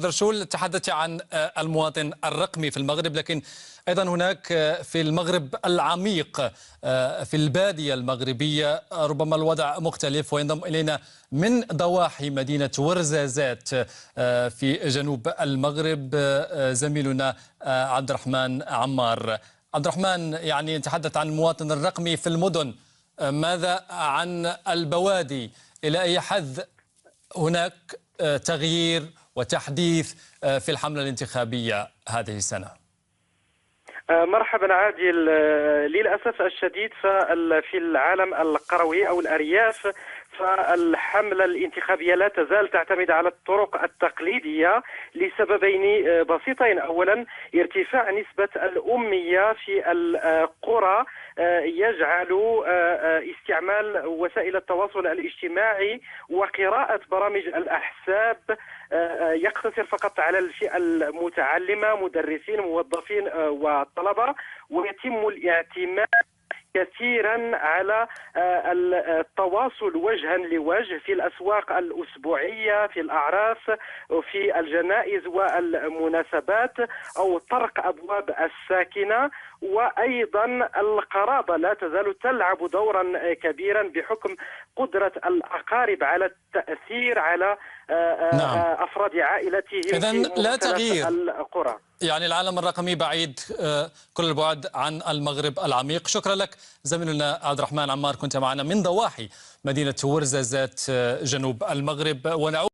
درشول تحدثت عن المواطن الرقمي في المغرب، لكن أيضا هناك في المغرب العميق في البادية المغربية ربما الوضع مختلف. وينضم إلينا من ضواحي مدينة ورزازات في جنوب المغرب زميلنا عبد الرحمن عمار. عبد الرحمن، يعني نتحدث عن المواطن الرقمي في المدن، ماذا عن البوادي؟ إلى أي حد هناك تغيير وتحديث في الحملة الانتخابية هذه السنة؟ مرحبا عادل. للأسف الشديد في العالم القروي أو الأرياف فالحملة الانتخابية لا تزال تعتمد على الطرق التقليدية لسببين بسيطين. أولا، ارتفاع نسبة الأمية في القرى يجعل استعمال وسائل التواصل الاجتماعي وقراءة برامج الأحزاب يقتصر فقط على الفئة المتعلمة، مدرسين، موظفين وطلبة، ويتم الاعتماد كثيرا على التواصل وجها لوجه في الأسواق الأسبوعية، في الأعراس، في الجنائز والمناسبات، أو طرق أبواب الساكنة. وأيضا القرابة لا تزال تلعب دورا كبيرا بحكم قدرة الأقارب على التأثير على نعم. أفراد عائلتهم إذن في لا مختلف تغيير، القرى. يعني العالم الرقمي بعيد كل البعد عن المغرب العميق. شكرا لك زميلنا عبد الرحمن عمار، كنت معنا من ضواحي مدينة ورزازات جنوب المغرب. ونعود